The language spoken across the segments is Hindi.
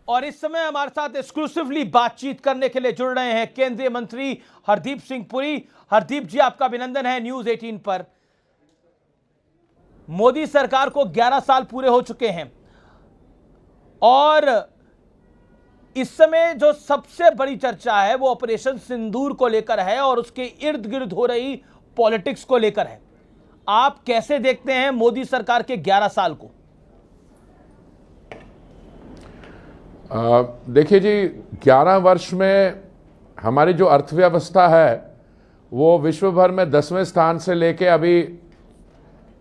और इस समय हमारे साथ एक्सक्लूसिवली बातचीत करने के लिए जुड़ रहे हैं केंद्रीय मंत्री हरदीप सिंह पुरी। हरदीप जी, आपका अभिनंदन है न्यूज 18 पर। मोदी सरकार को 11 साल पूरे हो चुके हैं और इस समय जो सबसे बड़ी चर्चा है वो ऑपरेशन सिंदूर को लेकर है और उसके इर्द गिर्द हो रही पॉलिटिक्स को लेकर है। आप कैसे देखते हैं मोदी सरकार के 11 साल को? देखिए जी, 11 वर्ष में हमारी जो अर्थव्यवस्था है वो विश्व भर में 10वें स्थान से लेके अभी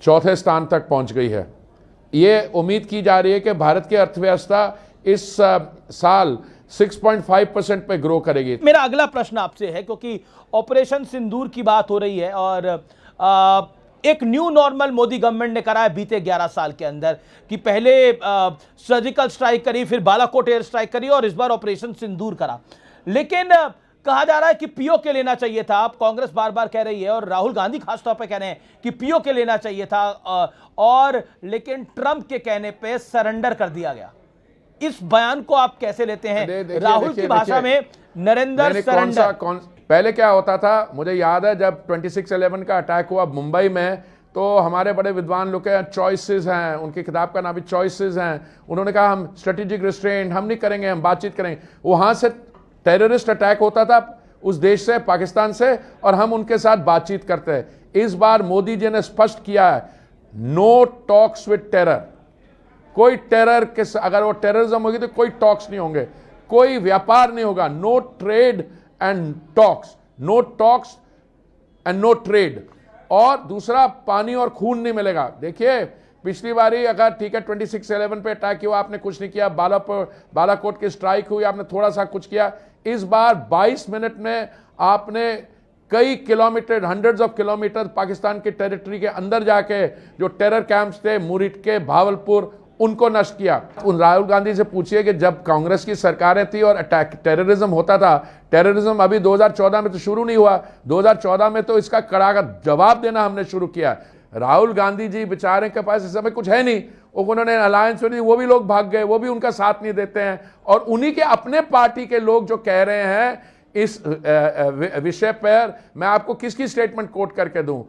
4थे स्थान तक पहुंच गई है। ये उम्मीद की जा रही है कि भारत की अर्थव्यवस्था इस साल 6.5% पे ग्रो करेगी। मेरा अगला प्रश्न आपसे है, क्योंकि ऑपरेशन सिंदूर की बात हो रही है और एक न्यू नॉर्मल मोदी गवर्नमेंट ने करा है बीते 11 साल के अंदर कि पहले सर्जिकल स्ट्राइक करी, फिर बालाकोट एयर स्ट्राइक करी और इस बार ऑपरेशन सिंदूर करा। लेकिन कहा जा रहा है कि पीओके लेना चाहिए था। आप कांग्रेस बार बार कह रही है और राहुल गांधी खासतौर पर कह रहे हैं कि पीओके लेना चाहिए था और लेकिन ट्रंप के कहने पे सरेंडर कर दिया गया। इस बयान को आप कैसे लेते हैं? राहुल की भाषा में नरेंद्र सरेंडर। पहले क्या होता था, मुझे याद है जब 26/11 का अटैक हुआ मुंबई में, तो हमारे बड़े विद्वान लोग के चॉइसेस हैं, उनकी किताब का नाम भी चॉइसेस हैं। उन्होंने कहा हम स्ट्रेटेजिक रिस्ट्रेंट हम नहीं करेंगे, हम बातचीत करेंगे। वहां से टेररिस्ट अटैक होता था उस देश से, पाकिस्तान से, और हम उनके साथ बातचीत करते हैं। इस बार मोदी जी ने स्पष्ट किया है, नो टॉक्स विद टेरर। कोई टेरर के, अगर वो टेररिज्म होगी तो कोई टॉक्स नहीं होंगे, कोई व्यापार नहीं होगा। No trade and talks, no talks and no trade. और दूसरा, पानी और खून नहीं मिलेगा। देखिए, पिछली बारी अगर ठीक है 26/11 पे अटैक हुआ, आपने कुछ नहीं किया, बालाकोट की स्ट्राइक हुई, आपने थोड़ा सा कुछ किया। इस बार 22 मिनट में आपने कई kilometre, hundreds of kilometre Pakistan के टेरिटरी के अंदर जाके जो टेरर कैंप्स थे, मुरिट के, भावलपुर, उनको नष्ट किया। उन राहुल गांधी से पूछिए कि जब कांग्रेस की सरकारें थी और अटैक टेररिज्म होता था, टेररिज्म अभी 2014 में तो शुरू नहीं हुआ, 2014 में तो इसका कड़ा जवाब देना हमने शुरू किया। राहुल गांधी जी बेचारे के पास इस समय कुछ है नहीं, उन्होंने अलायंस में, वो भी लोग भाग गए, वो भी उनका साथ नहीं देते हैं। और उन्हीं के अपने पार्टी के लोग जो कह रहे हैं इस विषय पर, मैं आपको किसकी स्टेटमेंट कोट करके दूं,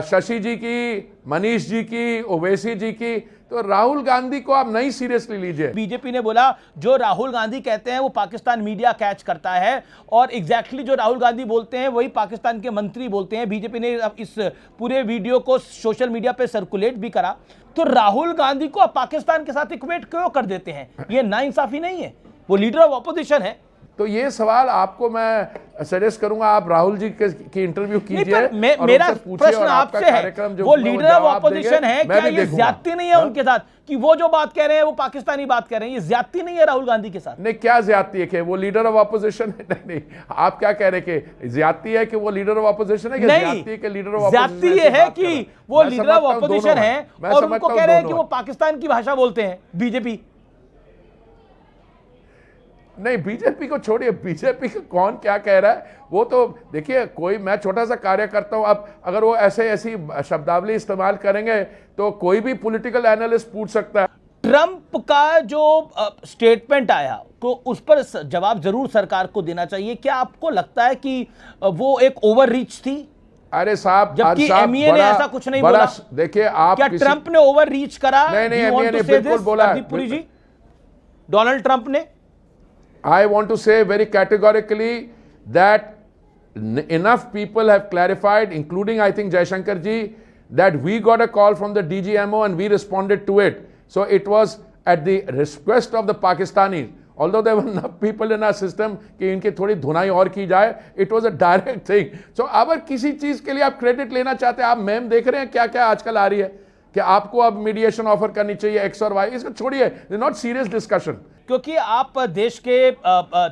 शशि जी की, मनीष जी की, ओवैसी जी की। तो राहुल गांधी को आप नहीं सीरियसली लीजिए। बीजेपी ने बोला जो राहुल गांधी कहते हैं वो पाकिस्तान मीडिया कैच करता है और एग्जैक्टली जो राहुल गांधी बोलते हैं वही पाकिस्तान के मंत्री बोलते हैं। बीजेपी ने अब इस पूरे वीडियो को सोशल मीडिया पे सर्कुलेट भी करा। तो राहुल गांधी को आप पाकिस्तान के साथ इक्वेट क्यों कर देते हैं? ये नाइंसाफी नहीं है? वो लीडर ऑफ ऑपोजिशन है। तो ये सवाल आपको मैं सजेस्ट करूंगा, आप राहुल जी की इंटरव्यू कीजिए। मेरा प्रश्न आपसे है, वो लीडर ऑफ ऑपोजिशन है, क्या ये ज्यादती नहीं है उनके साथ कि वो जो बात कह रहे हैं वो पाकिस्तानी बात कह रहे हैं? ये ज्यादती नहीं है राहुल गांधी के साथ? नहीं, क्या ज्यादती है कि वो लीडर ऑफ ऑपोजिशन है? नहीं, आप क्या कह रहे हैं कि ज्यादती है कि वो लीडर ऑफ ऑपोजिशन है? नहीं, ज्यादती ये है कि वो लीडर ऑफ ऑपोजिशन है और उनको कह रहे हैं कि वो पाकिस्तान की भाषा बोलते हैं। बीजेपी नहीं, बीजेपी को छोड़िए, बीजेपी को कौन क्या कह रहा है वो तो देखिए। कोई, मैं छोटा सा कार्य करता हूं, अब अगर वो ऐसी शब्दावली इस्तेमाल करेंगे तो कोई भी पॉलिटिकल एनालिस्ट पूछ सकता है। ट्रंप का जो स्टेटमेंट आया तो उस पर जवाब जरूर सरकार को देना चाहिए। क्या आपको लगता है कि वो एक ओवर रीच थी? अरे साहब, जबकि एमईए ने ऐसा कुछ नहीं बोला। देखिए, आप क्या ट्रंप ने ओवर रीच करा? नहीं, एमईए ने बिल्कुल बोला। पुरी जी, डोनाल्ड ट्रंप ने, I want to say very categorically that enough people have clarified, including I think Jaishankar ji, that we got a call from the DGMO and we responded to it. So it was at the request of the Pakistanis. Although there were enough people in our system कि इनकी थोड़ी धुनाई और की जाए, it was a direct thing. So अगर किसी चीज के लिए आप क्रेडिट लेना चाहते हैं, आप मैम देख रहे हैं क्या क्या आजकल आ रही है कि आपको अब मीडिएशन ऑफर करनी चाहिए एक्स और वाई, इसको छोड़िए, नॉट सीरियस डिस्कशन। क्योंकि आप देश के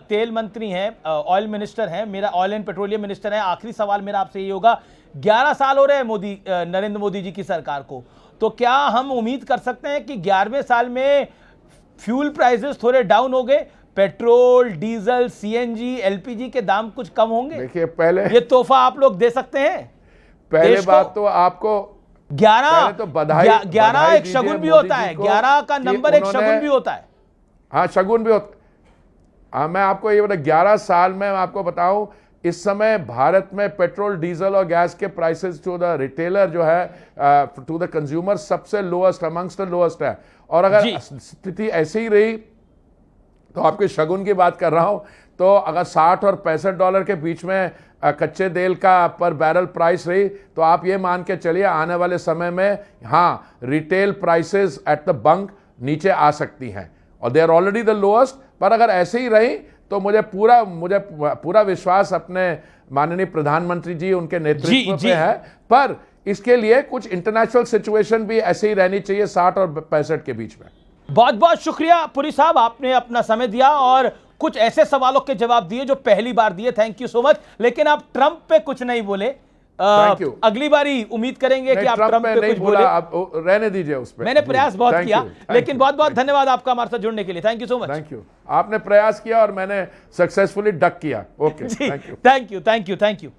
तेल मंत्री हैं, ऑयल मिनिस्टर हैं, मेरा ऑयल एंड पेट्रोलियम मिनिस्टर है। आखिरी सवाल मेरा आपसे ये होगा, 11 साल हो रहे हैं नरेंद्र मोदी जी की सरकार को, तो क्या हम उम्मीद कर सकते हैं कि 11वें साल में फ्यूल प्राइसेस थोड़े डाउन हो गए, पेट्रोल, डीजल, सीएनजी, एलपीजी के दाम कुछ कम होंगे? देखिए, पहले ये तोहफा आप लोग दे सकते हैं? पहले बात तो आपको 11 तो बधाई एक शगुन भी होता है, 11 का नंबर एक शगुन भी होता है। हाँ, शगुन भी होता। मैं आपको ये बता 11 साल में मैं आपको बताऊं, इस समय भारत में पेट्रोल, डीजल और गैस के प्राइसेस टू द रिटेलर जो है, टू द कंज्यूमर, सबसे लोएस्ट, अमंग्स द लोएस्ट है। और अगर स्थिति ऐसी ही रही तो आपके शगुन की बात कर रहा हूं, तो अगर 60 और $65 के बीच में कच्चे तेल का पर बैरल प्राइस रही, तो आप ये मान के चलिए आने वाले समय में हाँ retail prices at the bunk नीचे आ सकती हैं, और they are already the lowest. पर अगर ऐसे ही रही तो मुझे पूरा विश्वास अपने माननीय प्रधानमंत्री जी, उनके नेतृत्व पे है। पर इसके लिए कुछ इंटरनेशनल सिचुएशन भी ऐसे ही रहनी चाहिए 60 और 65 के बीच में। बहुत बहुत शुक्रिया पुरी साहब, आपने अपना समय दिया और कुछ ऐसे सवालों के जवाब दिए जो पहली बार दिए। Thank you so much. लेकिन आप ट्रंप पे कुछ नहीं बोले। अगली बारी उम्मीद करेंगे कि आप ट्रंप पे कुछ बोले। आप रहने दीजिए उस पे। मैंने प्रयास बहुत किया, लेकिन बहुत बहुत धन्यवाद आपका हमारे साथ जुड़ने के लिए। Thank you so much. Thank you. आपने प्रयास किया और मैंने सक्सेसफुली डक किया। Okay, thank you. Thank you, thank you, thank you.